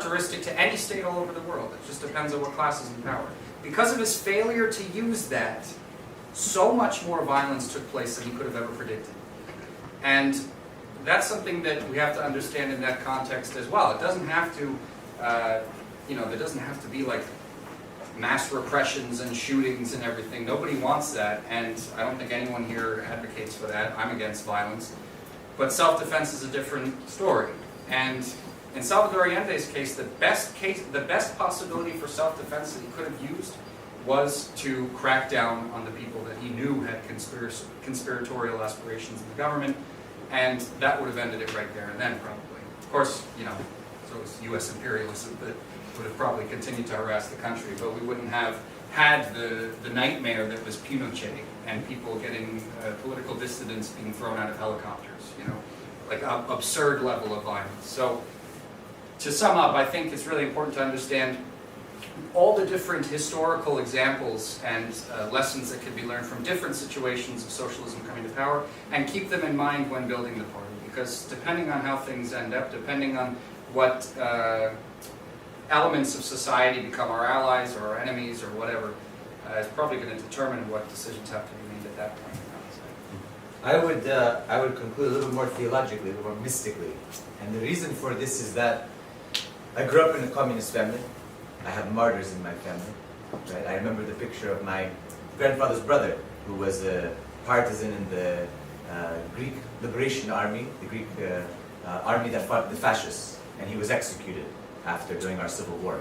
characteristic to any state all over the world. It just depends on what class is in power. Because of his failure to use that, so much more violence took place than he could have ever predicted. And that's something that we have to understand in that context as well. It doesn't have to, there doesn't have to be like mass repressions and shootings and everything. Nobody wants that, and I don't think anyone here advocates for that. I'm against violence. But self-defense is a different story. And in Salvador Allende's case, the best possibility for self-defense that he could have used was to crack down on the people that he knew had conspiratorial aspirations in the government, and that would have ended it right there and then, probably. Of course, so it was U.S. imperialism that would have probably continued to harass the country, but we wouldn't have had the nightmare that was Pinochet and people getting political dissidents being thrown out of helicopters, like an absurd level of violence. So to sum up, I think it's really important to understand all the different historical examples and lessons that could be learned from different situations of socialism coming to power, and keep them in mind when building the party, because depending on how things end up, depending on what elements of society become our allies or our enemies or whatever, is probably going to determine what decisions have to be made at that point. I would conclude a little more theologically, a little more mystically. And the reason for this is that I grew up in a communist family. I have martyrs in my family. Right? I remember the picture of my grandfather's brother, who was a partisan in the Greek Liberation Army, the Greek army that fought the fascists, and he was executed during our Civil War.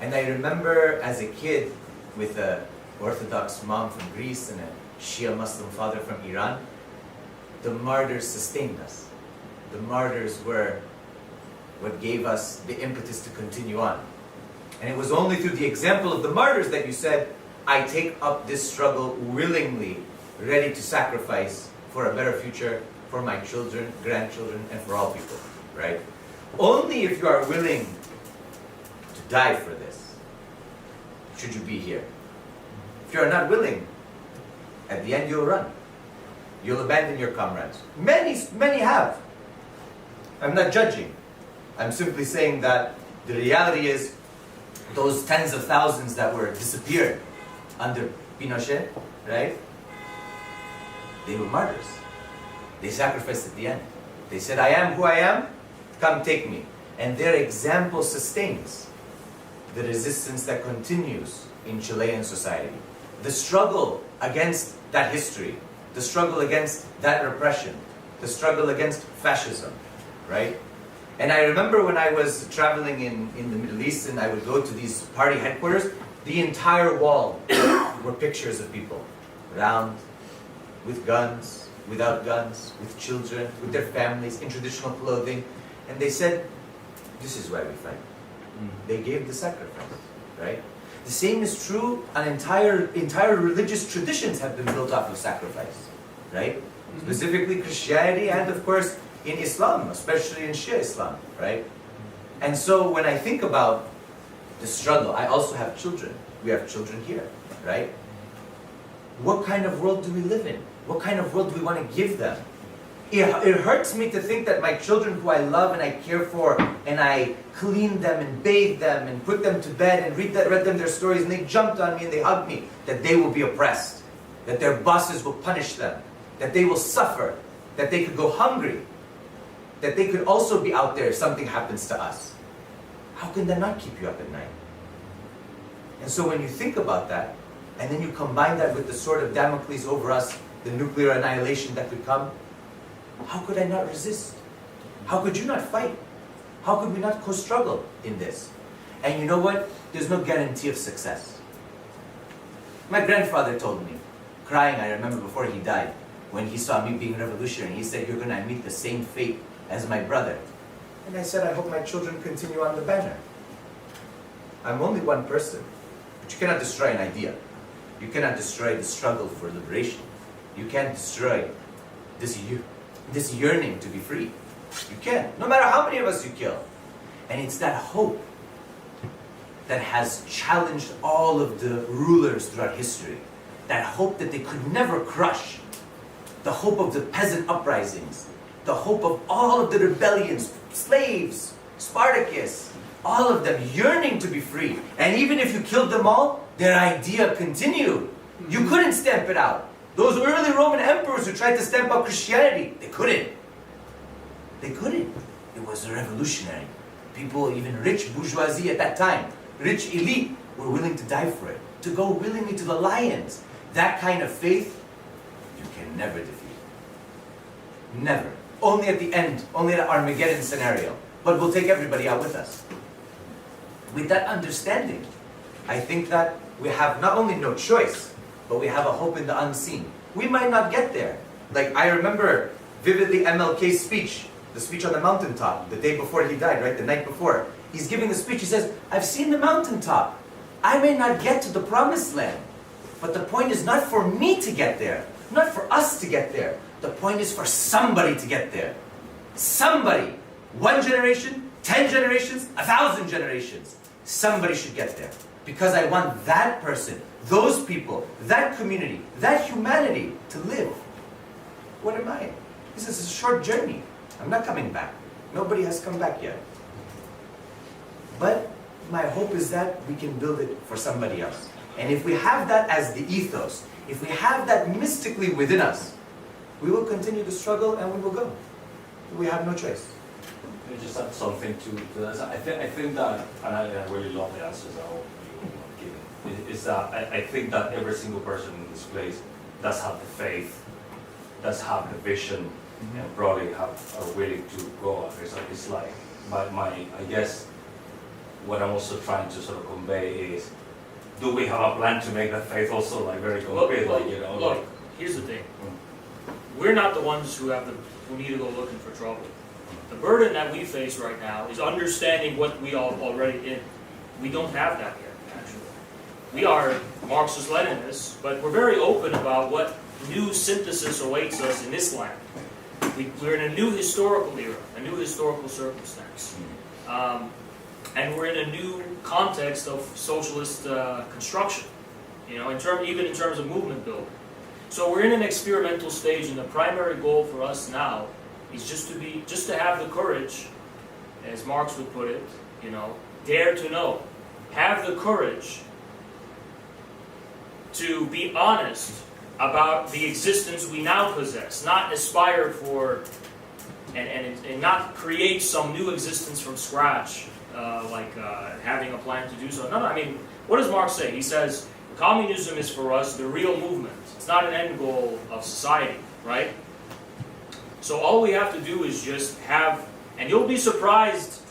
And I remember as a kid, with an Orthodox mom from Greece and a Shia Muslim father from Iran, the martyrs sustained us. The martyrs were what gave us the impetus to continue on. And it was only through the example of the martyrs that you said, I take up this struggle willingly, ready to sacrifice for a better future for my children, grandchildren, and for all people, right? Only if you are willing to die for this should you be here. If you are not willing, at the end you'll run. You'll abandon your comrades. Many have. I'm not judging. I'm simply saying that the reality is those tens of thousands that were disappeared under Pinochet, right? They were martyrs. They sacrificed at the end. They said, I am who I am, come take me. And their example sustains the resistance that continues in Chilean society. The struggle against that history, the struggle against that repression, the struggle against fascism, right? And I remember when I was traveling in the Middle East and I would go to these party headquarters, the entire wall were pictures of people, round, with guns, without guns, with children, with their families, in traditional clothing. And they said, this is why we fight. They gave the sacrifice, right? The same is true, and entire religious traditions have been built off of sacrifice, right? Specifically Christianity and, of course, in Islam, especially in Shia Islam, right? And so when I think about the struggle, I also have children. We have children here, right? What kind of world do we live in? What kind of world do we want to give them? It hurts me to think that my children who I love and I care for, and I clean them and bathe them and put them to bed and read them their stories, and they jumped on me and they hugged me, that they will be oppressed, that their bosses will punish them, that they will suffer, that they could go hungry, that they could also be out there if something happens to us. How can that not keep you up at night? And so when you think about that, and then you combine that with the sword of Damocles over us, the nuclear annihilation that could come, how could I not resist? How could you not fight? How could we not co-struggle in this? And you know what? There's no guarantee of success. My grandfather told me, crying, I remember before he died, when he saw me being revolutionary, he said, you're going to meet the same fate as my brother. And I said, I hope my children continue on the banner. I'm only one person, but you cannot destroy an idea. You cannot destroy the struggle for liberation. You can't destroy this yearning to be free. You can't, no matter how many of us you kill. And it's that hope that has challenged all of the rulers throughout history. That hope that they could never crush. The hope of the peasant uprisings. The hope of all of the rebellions, slaves, Spartacus, all of them yearning to be free. And even if you killed them all, their idea continued. You couldn't stamp it out. Those early Roman emperors who tried to stamp out Christianity, they couldn't. They couldn't. It was revolutionary. People, even rich bourgeoisie at that time, rich elite, were willing to die for it, to go willingly to the lions. That kind of faith, you can never defeat. Never. Only at the end, only at Armageddon scenario. But we'll take everybody out with us. With that understanding, I think that we have not only no choice, but we have a hope in the unseen. We might not get there. Like, I remember vividly MLK's speech, the speech on the mountaintop, the day before he died, right? The night before. He's giving the speech, he says, I've seen the mountaintop. I may not get to the promised land, but the point is not for me to get there, not for us to get there. The point is for somebody to get there. Somebody. 1 generation, 10 generations, 1,000 generations. Somebody should get there. Because I want that person, those people, that community, that humanity to live. What am I? This is a short journey. I'm not coming back. Nobody has come back yet. But my hope is that we can build it for somebody else. And if we have that as the ethos, if we have that mystically within us, we will continue to struggle and we will go. We have no choice. Let me just add something to this. I think that, and I really love the answers I hope you have given, is that I think that every single person in this place does have the faith, does have the vision, and probably are willing to go. It's like, I guess, what I'm also trying to sort of convey is, do we have a plan to make that faith also like very concrete? Look, here's the thing. We're not the ones who need to go looking for trouble. The burden that we face right now is understanding what we are already in. We don't have that yet, actually. We are Marxist-Leninists, but we're very open about what new synthesis awaits us in this land. We're in a new historical era, a new historical circumstance. And we're in a new context of socialist construction, even in terms of movement building. So we're in an experimental stage, and the primary goal for us now is just to have the courage, as Marx would put it, dare to know, have the courage to be honest about the existence we now possess, not aspire for and not create some new existence from scratch, having a plan to do so. No, I mean, what does Marx say? He says, communism is for us the real movement. It's not an end goal of society, right? So all we have to do is just have, and you'll be surprised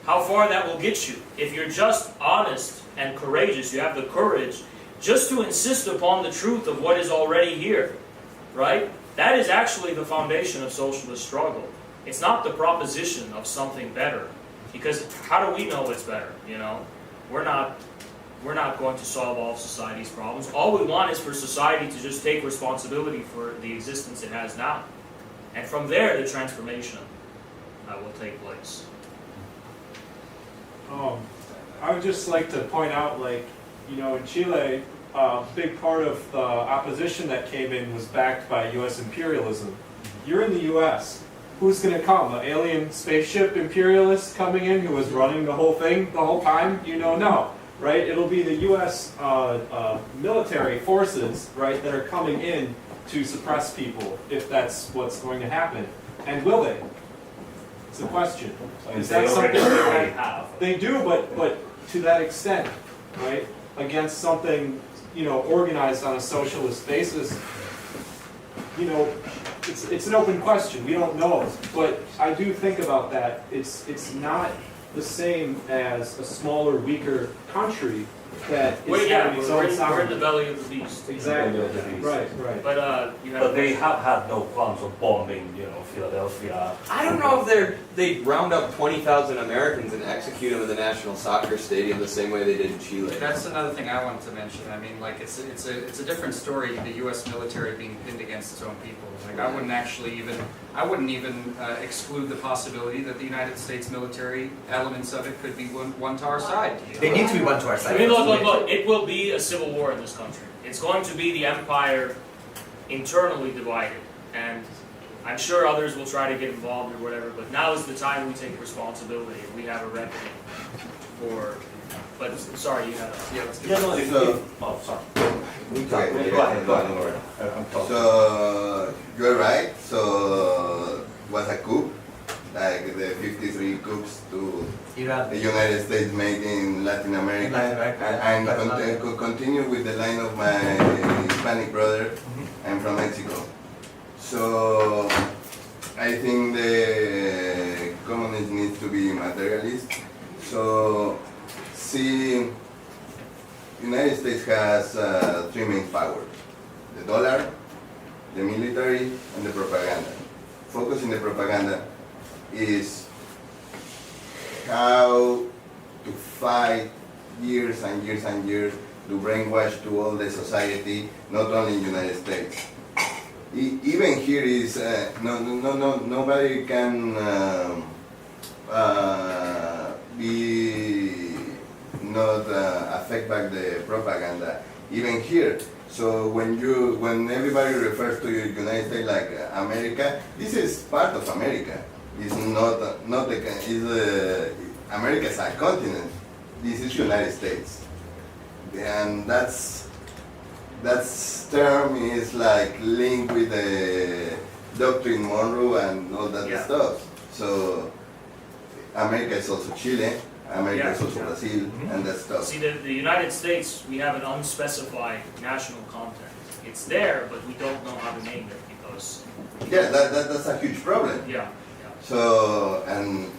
how far that will get you. If you're just honest and courageous, you have the courage just to insist upon the truth of what is already here, right? That is actually the foundation of socialist struggle. It's not the proposition of something better, because how do we know what's better, We're not going to solve all of society's problems. All we want is for society to just take responsibility for the existence it has now. And from there, the transformation will take place. I would just like to point out, in Chile, a big part of the opposition that came in was backed by U.S. imperialism. You're in the U.S. Who's going to come? An alien spaceship imperialist coming in who was running the whole thing the whole time? No. Right? It'll be the U.S. Military forces, right, that are coming in to suppress people, if that's what's going to happen. And will they? It's a question. Is that something they have? They do, but to that extent, right? Against something, organized on a socialist basis, it's an open question. We don't know, but I do think about that. It's not the same as a smaller, weaker country that is having its own we're in the belly of the beast. Exactly. Right. But they have had no qualms of bombing, Philadelphia. I don't know if they round up 20,000 Americans and execute them in the National Soccer Stadium the same way they did in Chile. That's another thing I wanted to mention. I mean, it's a different story, the U.S. military being pinned against its own people. I wouldn't even exclude the possibility that the United States military elements of it could be one to our side. They need to be one to our side. I mean, look, it will be a civil war in this country. It's going to be the empire internally divided, and I'm sure others will try to get involved or whatever, but now is the time we take responsibility. We have a reckoning or, but sorry, you had a. Yeah, let's do Yeah, it. no, So- oh, sorry. Okay. Go ahead, I'm talking. So you're right. So was a coup, like the 53 coups to Iran. the United States made in Latin America. Latin America, And Latin America. could continue with the line of my Hispanic brother. I'm from Mexico. So I think the communist needs to be materialist. So see, United States has three main powers: the dollar, the military, and the propaganda. Focus in the propaganda is how to fight years and years and years to brainwash to all the society, not only in the United States. Even here is nobody can be not affect by the propaganda. Even here, so when everybody refers to the United States like America, this is part of America. It's not the America is a continent. This is United States, and that's term is like linked with the Doctrine Monroe and all that Yeah. stuff. So America is also Chile, America is also Yeah. Brazil, and that stuff. See, the United States, we have an unspecified national content. It's there, but we don't know how to name it because, Yeah, that's a huge problem. yeah. So and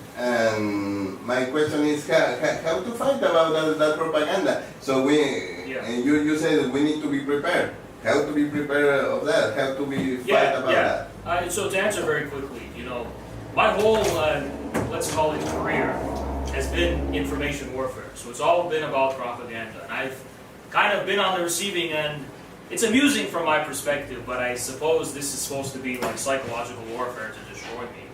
my question is how to fight about that propaganda. So Yeah. and you say that we need to be prepared. How to be prepared of that? How to be fight about that? So to answer very quickly, my whole, let's call it career, has been information warfare. So it's all been about propaganda. And I've kind of been on the receiving end. It's amusing from my perspective, but I suppose this is supposed to be like psychological warfare to destroy me.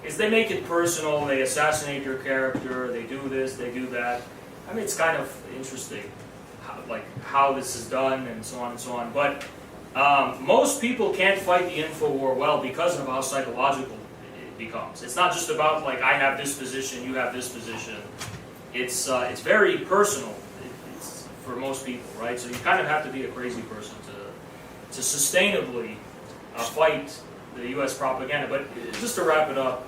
Is they make it personal, they assassinate your character, they do this, they do that. I mean, it's kind of interesting how this is done and so on and so on. But most people can't fight the info war well because of how psychological it becomes. It's not just about like I have this position, you have this position. It's very personal. It's for most people, right? So you kind of have to be a crazy person to sustainably fight the U.S. propaganda. But just to wrap it up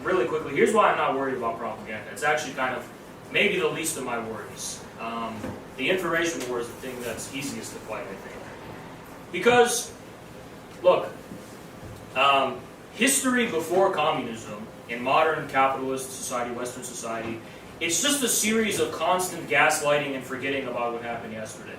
really quickly, here's why I'm not worried about propaganda. It's actually kind of maybe the least of my worries. The information war is the thing that's easiest to fight, I think. Because, look, history before communism in modern capitalist society, Western society, it's just a series of constant gaslighting and forgetting about what happened yesterday.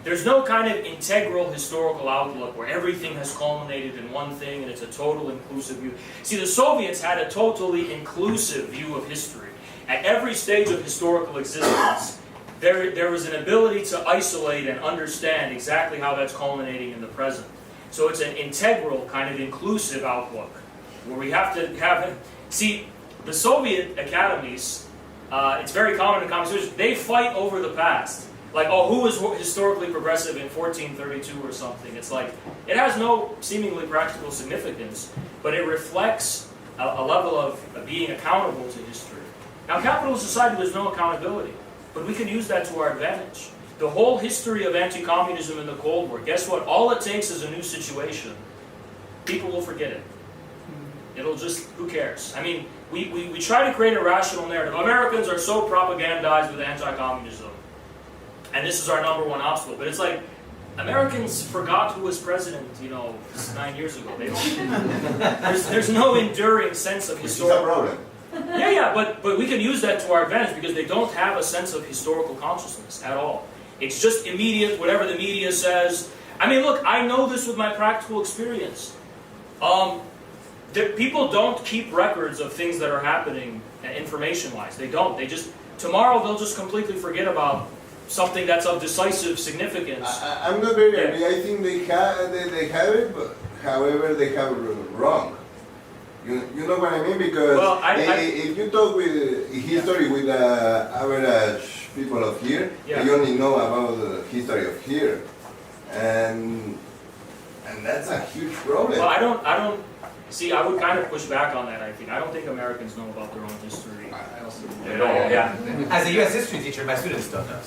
There's no kind of integral historical outlook where everything has culminated in one thing and it's a total inclusive view. See, the Soviets had a totally inclusive view of history. At every stage of historical existence, there was an ability to isolate and understand exactly how that's culminating in the present. So it's an integral, kind of inclusive outlook, where we have to have... See, the Soviet academies, it's very common in conversations, they fight over the past. Like, oh, who was historically progressive in 1432 or something? It's like, it has no seemingly practical significance, but it reflects a level of being accountable to history. Now, capitalist society, there's no accountability, but we can use that to our advantage. The whole history of anti-communism in the Cold War, guess what? All it takes is a new situation. People will forget it. It'll just, who cares? I mean, we try to create a rational narrative. Americans are so propagandized with anti-communism, and this is our number one obstacle. But it's like, Americans forgot who was president, 9 years ago. They don't, there's no enduring sense of Which is a historical... problem. Yeah, but we can use that to our advantage because they don't have a sense of historical consciousness at all. It's just immediate, whatever the media says. I mean, look, I know this with my practical experience. People don't keep records of things that are happening information-wise. They don't. They just, tomorrow they'll just completely forget about something that's of decisive significance. I'm not very agree. I think they have it, but however they have it wrong. You know what I mean? Because Well, if you talk with history with the average people of here, Yeah. they only know about the history of here, and that's a huge problem. Well, I don't. See, I would kind of push back on that, I think. I don't think Americans know about their own history. I also. At all, yeah. As a U.S. history teacher, my students don't know.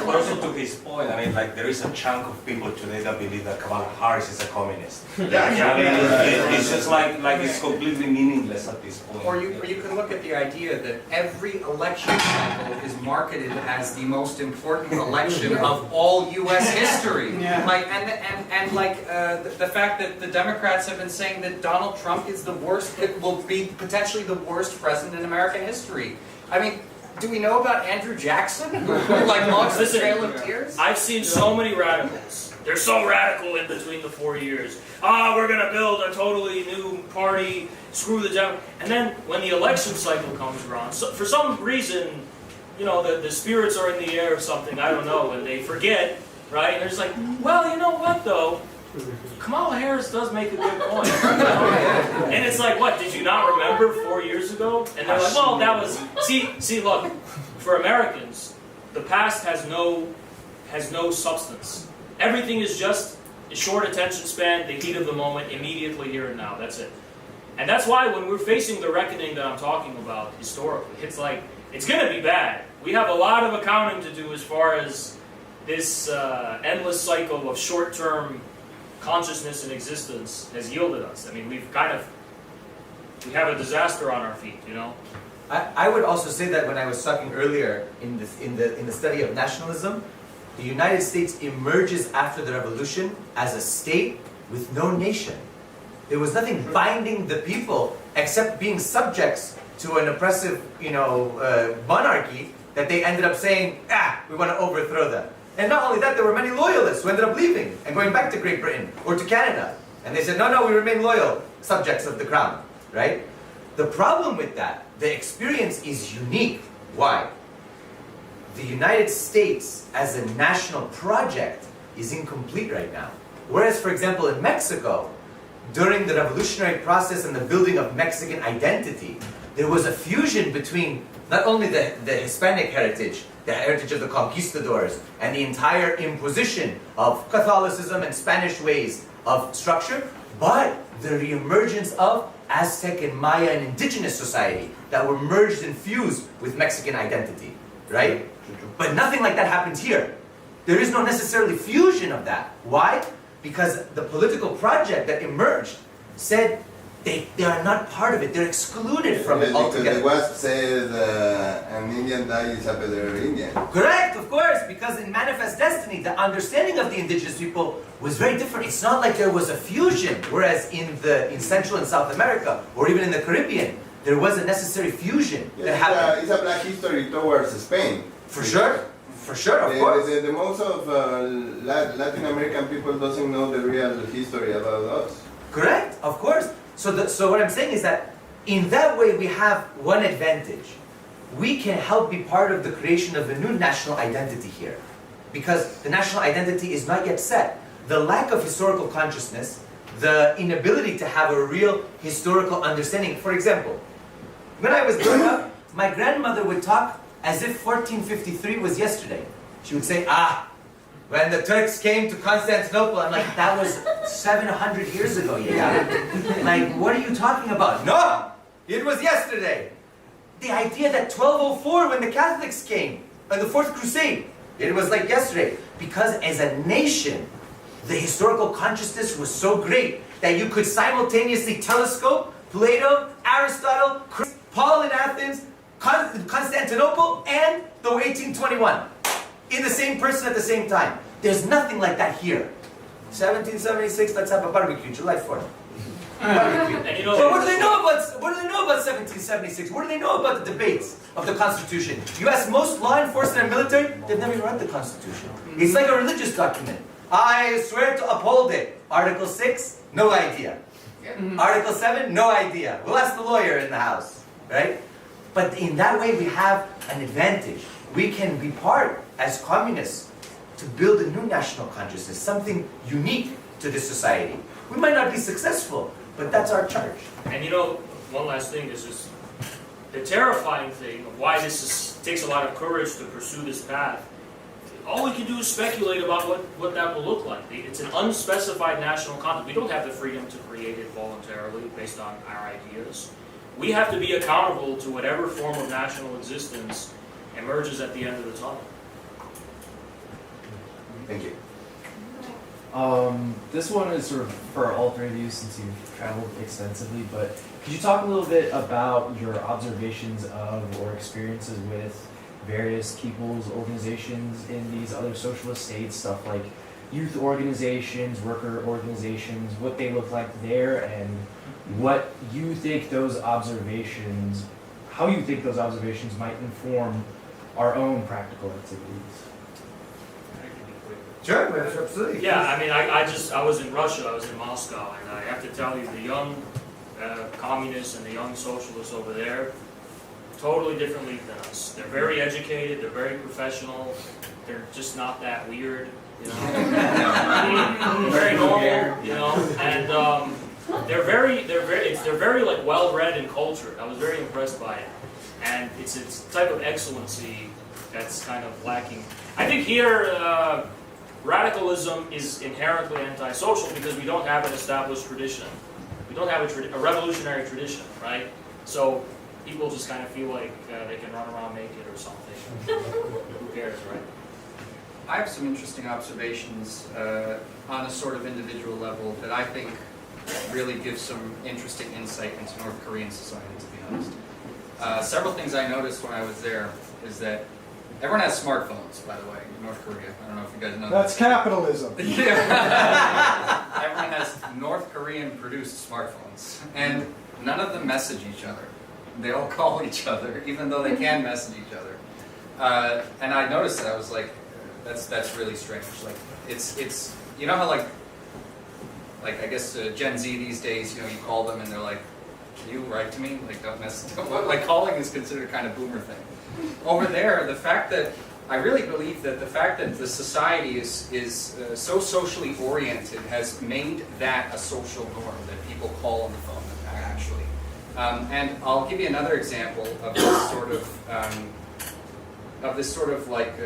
But also to his point, I mean, like there is a chunk of people today that believe that Kamala Harris is a communist. I mean, it's just like it's completely meaningless at this point. Or you can look at the idea that every election cycle is marketed as the most important election of all U.S. history. Like and like the fact that the Democrats have been saying that Donald Trump is the worst, it will be potentially the worst president in American history. I mean, do we know about Andrew Jackson, who like launched the Listen, Trail of Tears? I've seen so many radicals. They're so radical in between the 4 years. We're going to build a totally new party, screw the Dem. And then when the election cycle comes around, so for some reason, you know, the spirits are in the air or something, I don't know, and they forget, right? And they're just like, well, you know what though? Kamala Harris does make a good point. You know? And it's like, what, did you not remember 4 years ago? And they're like, well, that was, see, look, for Americans, the past has no substance. Everything is just a short attention span, the heat of the moment, immediately here and now, that's it. And that's why when we're facing the reckoning that I'm talking about historically, it's like, it's going to be bad. We have a lot of accounting to do as far as this endless cycle of short-term consciousness and existence has yielded us. I mean, we have a disaster on our feet, you know? I would also say that when I was talking earlier in the study of nationalism, the United States emerges after the revolution as a state with no nation. There was nothing binding the people except being subjects to an oppressive, monarchy that they ended up saying, we want to overthrow them. And not only that, there were many loyalists who ended up leaving and going back to Great Britain or to Canada. And they said, no, we remain loyal subjects of the crown, right? The problem with that, the experience is unique. Why? The United States as a national project is incomplete right now. Whereas, for example, in Mexico, during the revolutionary process and the building of Mexican identity, there was a fusion between not only the Hispanic heritage, the heritage of the conquistadors, and the entire imposition of Catholicism and Spanish ways of structure, but the reemergence of Aztec and Maya and indigenous society that were merged and fused with Mexican identity, right? But nothing like that happens here. There is no necessarily fusion of that. Why? Because the political project that emerged said they are not part of it. They're excluded from it altogether. Because the West says an Indian died is a better Indian. Correct, of course, because in Manifest Destiny, the understanding of the indigenous people was very different. It's not like there was a fusion, whereas in Central and South America, or even in the Caribbean, there was a necessary fusion that happened. It's a black history towards Spain. For sure, of course. The most of Latin American people doesn't know the real history about us. Correct, of course. So what I'm saying is that in that way we have one advantage. We can help be part of the creation of a new national identity here. Because the national identity is not yet set. The lack of historical consciousness, the inability to have a real historical understanding. For example, when I was growing up, my grandmother would talk as if 1453 was yesterday. She would say, when the Turks came to Constantinople, I'm like, that was 700 years ago, yeah. Like, what are you talking about? No, it was yesterday. The idea that 1204, when the Catholics came, and the Fourth Crusade, it was like yesterday. Because as a nation, the historical consciousness was so great that you could simultaneously telescope Plato, Aristotle, Paul in Athens, Constantinople, and the 1821. In the same person at the same time. There's nothing like that here. 1776, let's have a barbecue, July 4th. Barbecue. And you know, But what do they know about 1776? What do they know about the debates of the Constitution? You ask most law enforcement and military, they've never read the Constitution. It's like a religious document. I swear to uphold it. Article 6, no idea. Article 7, no idea. We'll ask the lawyer in the house, right? But in that way we have an advantage. We can be part, as communists, to build a new national consciousness, something unique to this society. We might not be successful, but that's our charge. And you know, one last thing, this is the terrifying thing of why takes a lot of courage to pursue this path. all we can do is speculate about what that will look like. It's an unspecified national content. We don't have the freedom to create it voluntarily based on our ideas. We have to be accountable to whatever form of national existence emerges at the end of the tunnel. Thank you. This one is sort of for all three of you since you've traveled extensively, but could you talk a little bit about your observations of or experiences with various people's organizations in these other socialist states, stuff like youth organizations, worker organizations, what they look like there, and what you think those observations, how you think those observations might inform our own practical activities? Sure, absolutely. Yeah, I mean, I was in Russia, I was in Moscow, and I have to tell you, the young communists and the young socialists over there, totally different league than us. They're very educated, they're very professional, they're just not that weird, you know. They're very normal, you know, and they're very like well-read and cultured. I was very impressed by it, and it's a type of excellency that's kind of lacking. I think here. Radicalism is inherently antisocial because we don't have an established tradition. We don't have a revolutionary tradition, right? So people just kind of feel like they can run around naked or something. Who cares, right? I have some interesting observations on a sort of individual level that I think really give some interesting insight into North Korean society, to be honest. Several things I noticed when I was there is that everyone has smartphones, by the way, in North Korea. I don't know if you guys know That's capitalism. Yeah. Everyone has North Korean produced smartphones, and none of them message each other. They all call each other, even though they can message each other. And I noticed that. I was like, that's really strange. Like, it's you know how like I guess Gen Z these days, you know, you call them and they're like, can you write to me? Like, don't message. Like, calling is considered kind of boomer thing. Over there, the fact that I really believe that the fact that the society is so socially oriented has made that a social norm that people call on the phone actually. And I'll give you another example of this sort of like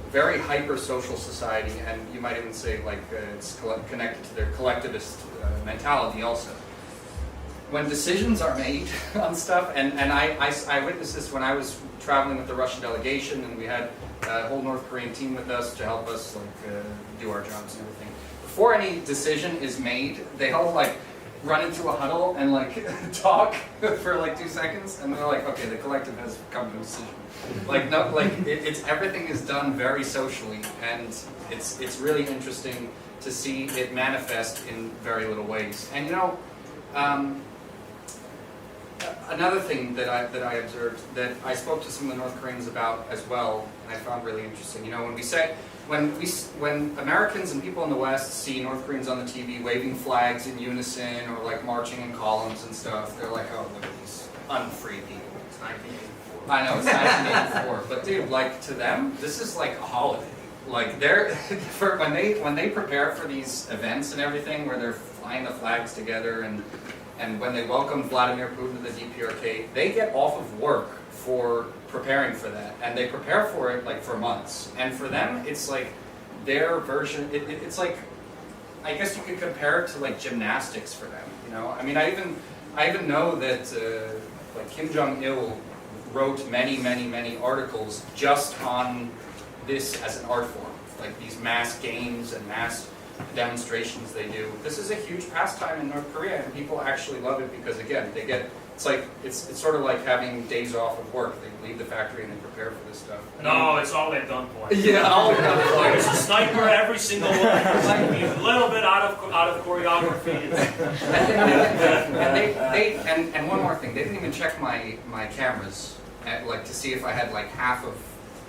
very hyper social society, and you might even say like it's connected to their collectivist mentality also. When decisions are made on stuff, and I witnessed this when I was traveling with the Russian delegation, and we had a whole North Korean team with us to help us like do our jobs and everything. Before any decision is made, they all like run into a huddle and like talk for like 2 seconds, and they're like, okay, the collective has come to a decision. Like no, like it's everything is done very socially, and it's really interesting to see it manifest in very little ways. And you know. Another thing that I observed that I spoke to some of the North Koreans about as well, and I found really interesting. You know, when Americans and people in the West see North Koreans on the TV waving flags in unison or like marching in columns and stuff, they're like, oh, look at these unfree people. It's 1984. I know it's 1984, but dude, like to them, this is like a holiday. Like they're when they prepare for these events and everything, where they're flying the flags together and when they welcome Vladimir Putin to the DPRK, they get off of work for preparing for that, and they prepare for it like for months. And for them, it's like their version. It's like, I guess you could compare it to like gymnastics for them. You know, I mean, I even know that like Kim Jong-il wrote many articles just on this as an art form, like these mass games and mass demonstrations they do. This is a huge pastime in North Korea, and people actually love it because again, they get it's sort of like having days off of work. They leave the factory and they prepare for this stuff. No, it's all at gunpoint. Yeah, all at gunpoint. There's a sniper every single one. A little bit out of choreography. And one more thing, they didn't even check my cameras like to see if I had like half of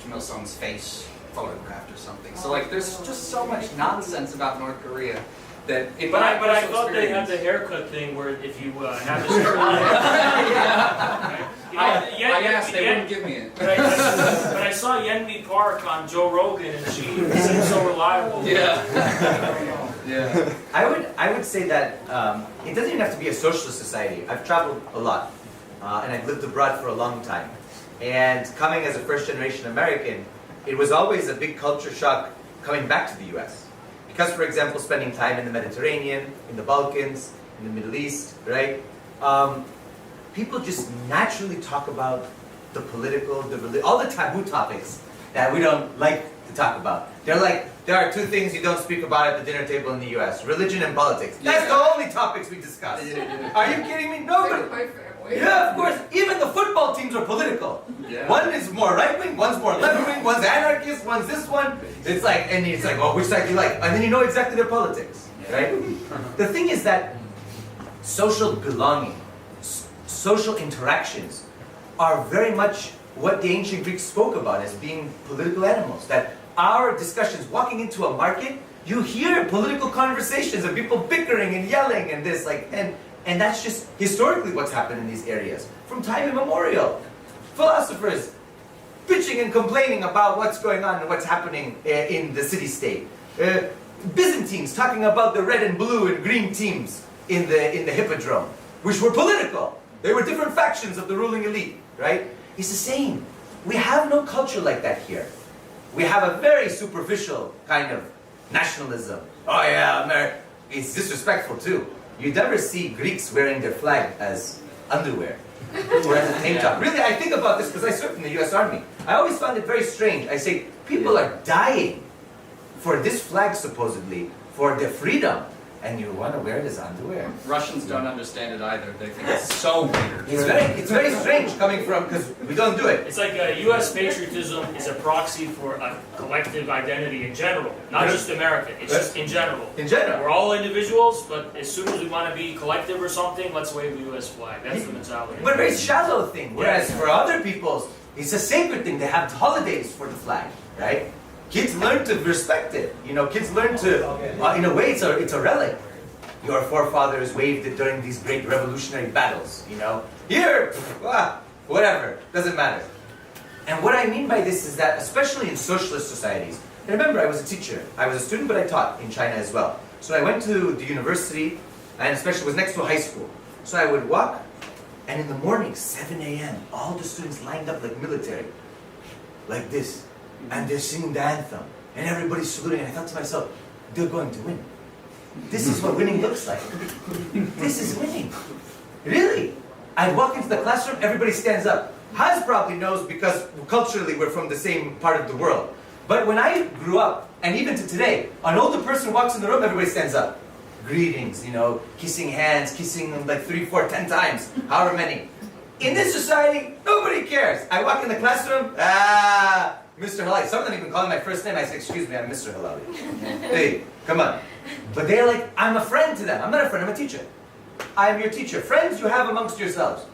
Kim Il Sung's face photographed or something. So like, there's just so much nonsense about North Korea that. But I thought they had the haircut thing where if you have this. I asked, they wouldn't give me it. But I saw Yenmi Park on Joe Rogan, and she seemed so reliable. Yeah. Yeah. I would say that it doesn't even have to be a socialist society. I've traveled a lot, and I've lived abroad for a long time. And coming as a first-generation American, it was always a big culture shock coming back to the US. Because, for example, spending time in the Mediterranean, in the Balkans, in the Middle East, right? People just naturally talk about the political, all the taboo topics that we don't like to talk about. They're like, there are two things you don't speak about at the dinner table in the US, religion and politics. That's the only topics we discuss. Are you kidding me? Nobody. My family. Yeah, of course. Even the football teams are political. Yeah. One is more right wing, one's more left wing, one's anarchist, one's this one. It's like, and it's like, oh, which side do you like? And then you know exactly their politics, right? The thing is that social belonging, social interactions are very much what the ancient Greeks spoke about as being political animals. That our discussions, walking into a market, you hear political conversations of people bickering and yelling and this, like, and that's just historically what's happened in these areas. From time immemorial. Philosophers bitching and complaining about what's going on and what's happening in the city-state. Byzantines talking about the red and blue and green teams in the hippodrome, which were political. They were different factions of the ruling elite, right? It's the same. We have no culture like that here. We have a very superficial kind of nationalism. Oh yeah, it's disrespectful too. You never see Greeks wearing their flag as underwear or as a tank top. Really, I think about this because I served in the US Army. I always found it very strange. I say, people are dying for this flag supposedly, for their freedom. And you want to wear it as underwear. Russians don't understand it either. They think it's so weird. It's very strange coming from, because we don't do it. It's like U.S. patriotism is a proxy for a collective identity in general, not just American. It's just in general. In general. We're all individuals, but as soon as we want to be collective or something, let's wave the U.S. flag. That's the mentality. But a very shallow thing. Whereas for other peoples, it's a sacred thing. They have holidays for the flag, right? Kids learn to respect it. You know, kids learn to, in a way, it's a relic. Your forefathers waved it during these great revolutionary battles, you know. Here, whatever, doesn't matter. And what I mean by this is that, especially in socialist societies, and remember, I was a teacher. I was a student, but I taught in China as well. So I went to the university, and especially was next to a high school. So I would walk, and in the morning, 7 a.m., all the students lined up like military, like this. And they're singing the anthem, and everybody's saluting, and I thought to myself, they're going to win. This is what winning looks like. This is winning. Really? I walk into the classroom, everybody stands up. Hans probably knows because culturally we're from the same part of the world. But when I grew up, and even to today, an older person walks in the room, everybody stands up. Greetings, you know, kissing hands, kissing them like 3, 4, 10 times, however many. In this society, nobody cares. I walk in the classroom, Mr. Helali. Some of them even call me my first name. I say, excuse me, I'm Mr. Helali. Hey, come on. But they're like, I'm a friend to them. I'm not a friend, I'm a teacher. I am your teacher. Friends you have amongst yourselves.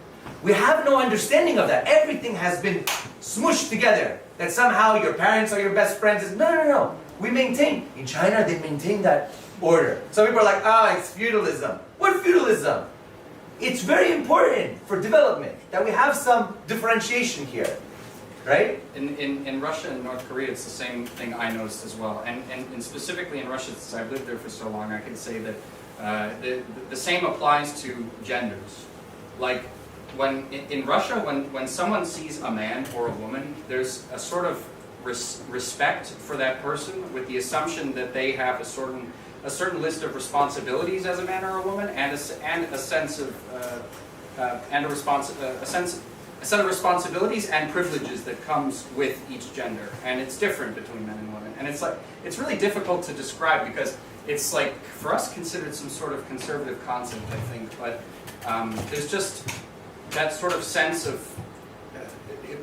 We have no understanding of that. Everything has been smushed together. That somehow your parents are your best friends. No. We maintain. In China, they maintain that order. Some people are like, it's feudalism. What feudalism? It's very important for development that we have some differentiation here. Right? In Russia and North Korea, it's the same thing I noticed as well. And specifically in Russia, since I've lived there for so long, I can say that the same applies to genders. Like, when in Russia, when someone sees a man or a woman, there's a sort of respect for that person with the assumption that they have a certain list of responsibilities as a man or a woman, and a sense of a set of responsibilities and privileges that comes with each gender, and it's different between men and women. And it's really difficult to describe because it's like, for us, considered some sort of conservative concept, I think, but there's just that sort of sense of,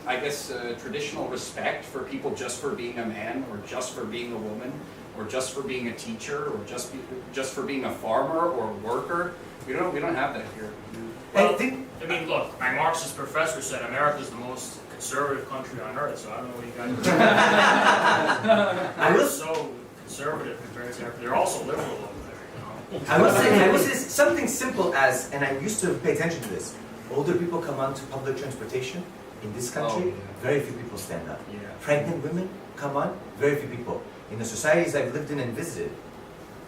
I guess, traditional respect for people just for being a man, or just for being a woman, or just for being a teacher, or just for being a farmer or a worker. We don't have that here. Well, I mean, look, my Marxist professor said America's the most conservative country on earth, so I don't know what you guys are. We're so conservative compared to everything. They're also liberal over there, you know. I will say something simple as, and I used to pay attention to this, older people come onto public transportation in this country, very few people stand up. Yeah. Pregnant women come on, very few people. In the societies I've lived in and visited,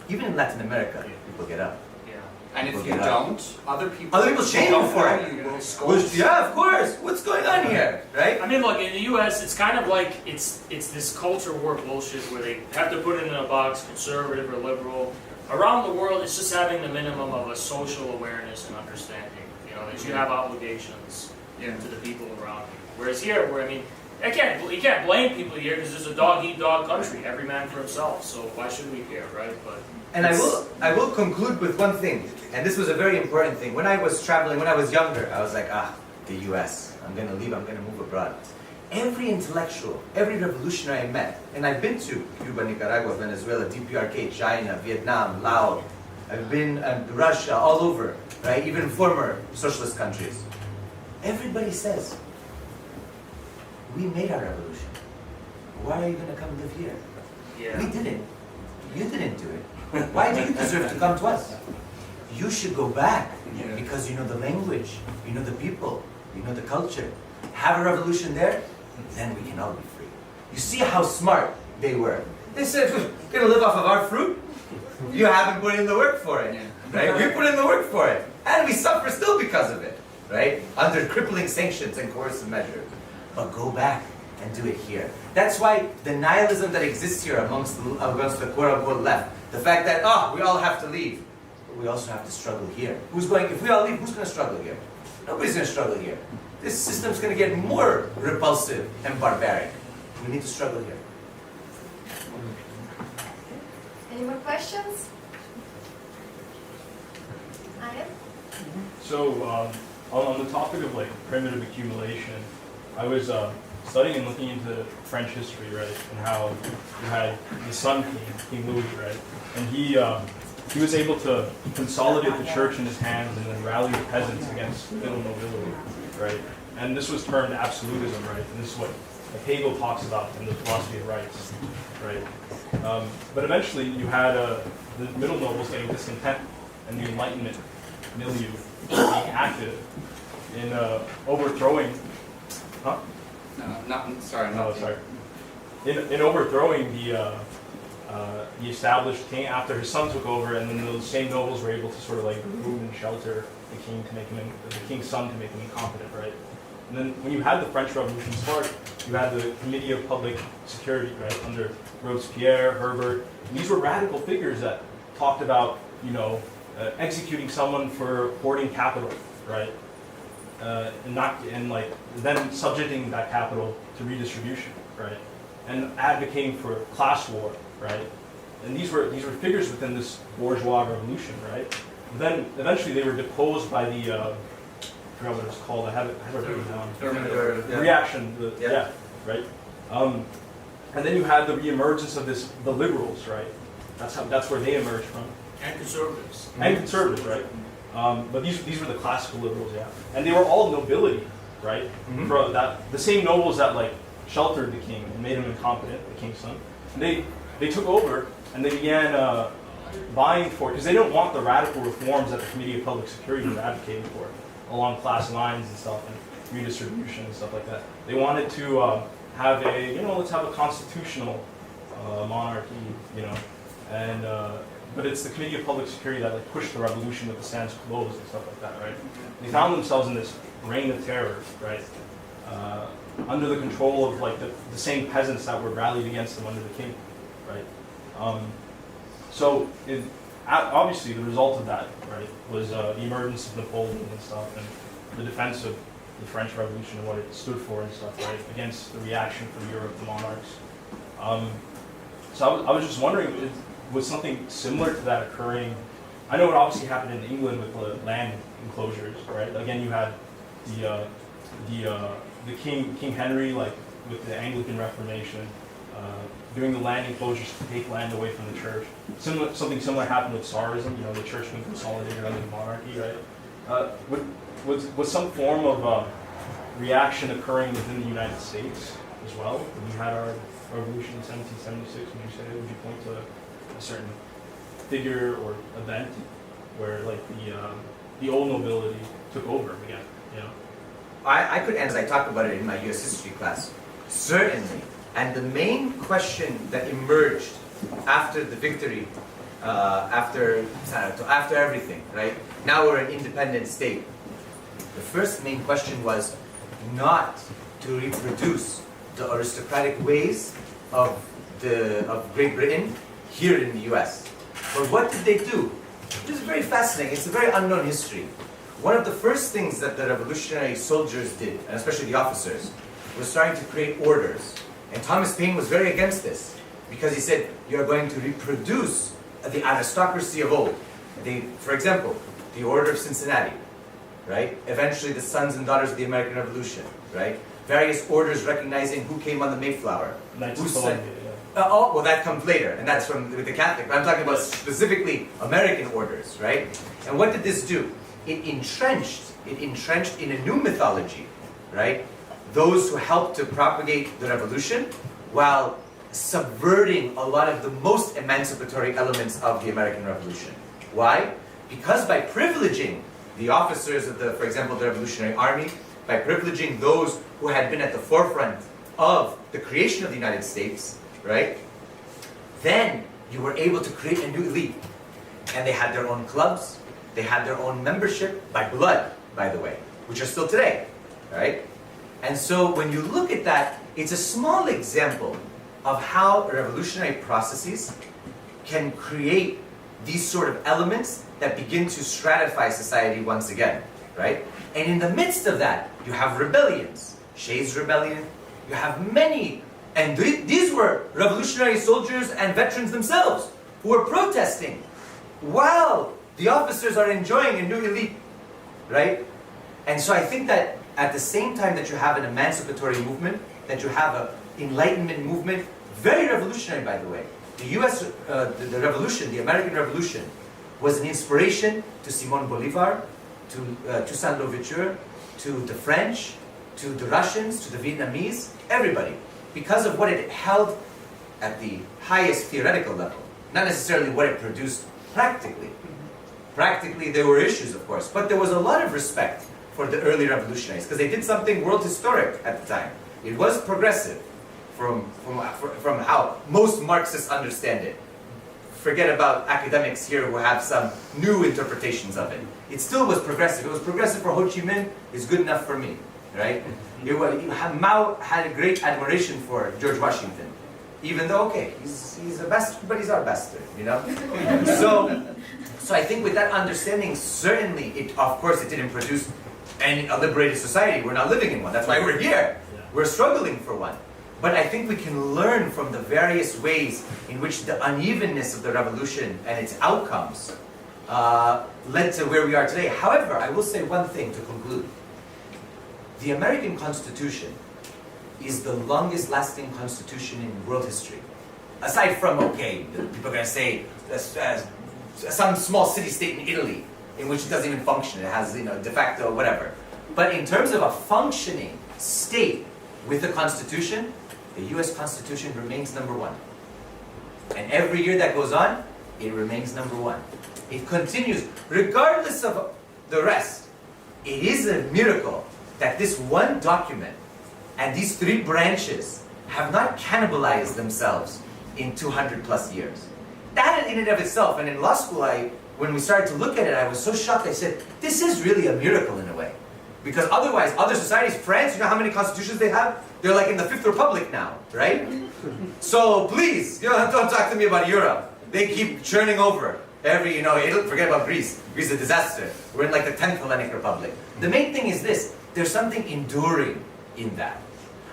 even in Latin America, people get up. Yeah. And if Look you it up. don't, other people shame you for it. You will scold. Yeah, of course. What's going on here, right? I mean, look, in the U.S., it's kind of like it's this culture war bullshit where they have to put it in a box, conservative or liberal. Around the world, it's just having the minimum of a social awareness and understanding. You know, that you have obligations to the people around you. Whereas here, where I mean, you can't blame people here because it's a dog-eat-dog country. Every man for himself. So why should we care, right? But And I will conclude with one thing, and this was a very important thing. When I was traveling, when I was younger, I was like, the US, I'm gonna leave, I'm gonna move abroad. Every intellectual, every revolutionary I met, and I've been to Cuba, Nicaragua, Venezuela, DPRK, China, Vietnam, Laos, I've been Russia, all over, right? Even former socialist countries. Everybody says, we made our revolution. Why are you gonna come live here? We didn't. You didn't do it. Why do you deserve to come to us? You should go back because you know the language, you know the people, you know the culture. Have a revolution there, then we can all be free. You see how smart they were. They said, we're gonna live off of our fruit? You haven't put in the work for it, right? We put in the work for it, and we suffer still because of it, right? Under crippling sanctions and coercive measures. But go back and do it here. That's why the nihilism that exists here amongst the quote-unquote left, the fact that, we all have to leave, but we also have to struggle here. If we all leave, who's going to struggle here? Nobody's going to struggle here. This system's going to get more repulsive and barbaric. We need to struggle here. Any more questions? Ian? So, on the topic of like primitive accumulation, I was studying and looking into French history, right, and how you had the Sun King Louis, right, and he was able to consolidate the church in his hands and then rally the peasants against the middle nobility, right, and this was termed absolutism, right, and this is what Hegel talks about in the philosophy of rights, right, but eventually you had the middle nobles getting discontent and the Enlightenment milieu being active in overthrowing. Huh? Sorry. In overthrowing the established king after his son took over, and then those same nobles were able to sort of like remove and shelter the king to make him the king's son to make him incompetent, right? And then when you had the French Revolution start, you had the Committee of Public Security, right, under Robespierre, Herbert. And these were radical figures that talked about, executing someone for hoarding capital, right? And then subjecting that capital to redistribution, right? And advocating for class war, right? And these were figures within this bourgeois revolution, right? And then eventually they were deposed by the I forgot what it's called. I have it written down. Reaction, right? And then you had the reemergence of the liberals, right? That's where they emerged from. And conservatives. And conservatives, right? But these were the classical liberals, and they were all nobility, right? Mm-hmm. For the same nobles that like sheltered the king and made him incompetent, the king's son. And they took over and they began vying for it because they don't want the radical reforms that the Committee of Public Security was advocating for along class lines and stuff and redistribution and stuff like that. They wanted to have let's have a constitutional monarchy, and. But it's the Committee of Public Security that like pushed the revolution with the sans close and stuff like that, right? They found themselves in this reign of terror, right? Under the control of like the same peasants that were rallied against them under the king, right? So obviously the result of that, right, was the emergence of Napoleon and stuff, and the defense of the French Revolution and what it stood for and stuff, right, against the reaction from Europe, the monarchs. So I was just wondering. Was something similar to that occurring? I know it obviously happened in England with the land enclosures, right? Again, you had the King Henry, like with the Anglican Reformation, doing the land enclosures to take land away from the church. Something similar happened with Tsarism. The church being consolidated under the monarchy, right? Was some form of reaction occurring within the United States as well? When we had our revolution in 1776, would you point to a certain figure or event where like the old nobility took over again, I could answer, I talked about it in my US history class. Certainly. And the main question that emerged after the victory after everything, right? Now we're an independent state. The first main question was not to reproduce the aristocratic ways of Great Britain here in the U.S. But what did they do? It was very fascinating. It's a very unknown history. One of the first things that the revolutionary soldiers did, and especially the officers, was starting to create orders. And Thomas Paine was very against this because he said, you're going to reproduce the aristocracy of old. For example, the Order of Cincinnati, right? Eventually the sons and daughters of the American Revolution, right? Various orders recognizing who came on the Mayflower. Who said, well, that comes later, and that's from the Catholic. But I'm talking about specifically American orders, right? And what did this do? It entrenched in a new mythology, right? Those who helped to propagate the revolution while subverting a lot of the most emancipatory elements of the American Revolution. Why? Because by privileging the officers of for example, the Revolutionary Army, by privileging those who had been at the forefront of the creation of the United States, right? Then you were able to create a new elite. And they had their own clubs, they had their own membership, by blood, by the way, which are still today, right? And so when you look at that, it's a small example of how revolutionary processes can create these sort of elements that begin to stratify society once again, right? And in the midst of that, you have rebellions. Shays Rebellion, you have many, and these were revolutionary soldiers and veterans themselves who were protesting while the officers are enjoying a new elite, right? And so I think that at the same time that you have an emancipatory movement, that you have an Enlightenment movement, very revolutionary, by the way. The U.S., the revolution, the American Revolution, was an inspiration to Simon Bolivar, to Toussaint Louverture, to the French, to the Russians, to the Vietnamese, everybody, because of what it held at the highest theoretical level, not necessarily what it produced practically. Practically, there were issues, of course, but there was a lot of respect for the early revolutionaries because they did something world historic at the time. It was progressive from how most Marxists understand it. Forget about academics here who have some new interpretations of it. It still was progressive. It was progressive for Ho Chi Minh. It's good enough for me, right? Mao had a great admiration for George Washington, even though, okay, he's a bastard, but he's our bastard, you know? So I think with that understanding, certainly, of course, it didn't produce a liberated society. We're not living in one. That's why we're here. We're struggling for one. But I think we can learn from the various ways in which the unevenness of the revolution and its outcomes led to where we are today. However, I will say one thing to conclude. The American Constitution is the longest lasting constitution in world history. Aside from, okay, people are going to say some small city-state in Italy in which it doesn't even function. It has, de facto whatever. But in terms of a functioning state with a constitution, the U.S. Constitution remains number one. And every year that goes on, it remains number one. It continues, regardless of the rest. It is a miracle that this one document and these three branches have not cannibalized themselves in 200 plus years. That in and of itself, and in law school, when we started to look at it, I was so shocked. I said, this is really a miracle in a way. Because otherwise, other societies, France, you know how many constitutions they have? They're like in the Fifth Republic now, right? So please, don't talk to me about Europe. They keep churning over. Forget about Greece. Greece is a disaster. We're in like the 10th Hellenic Republic. The main thing is this. There's something enduring in that.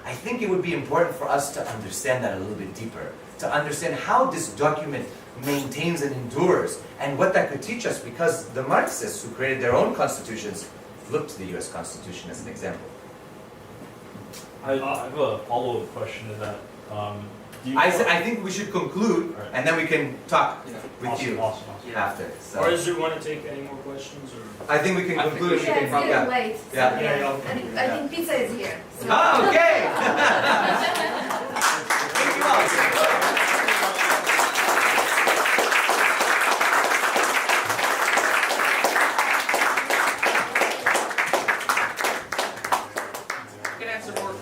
I think it would be important for us to understand that a little bit deeper. To understand how this document maintains and endures, and what that could teach us, because the Marxists who created their own constitutions looked to the U.S. Constitution as an example. I have a follow-up question to that. I think we should conclude, right, and then we can talk with awesome, you awesome. after. So. Or does you want to take any more questions? Or? I think we can conclude. Yeah, it's getting late. So Yeah. And I think pizza is here. So. Oh, okay! Thank you all.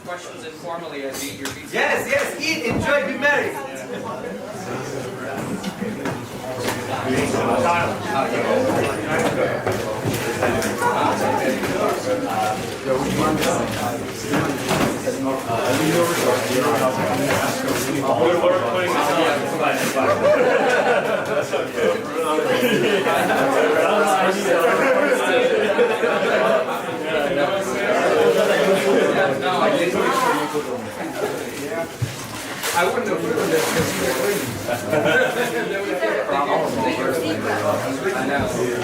Questions informally as you eat your pizza. Yes, eat, enjoy, be merry. I wouldn't have proven this because you were clean. I know.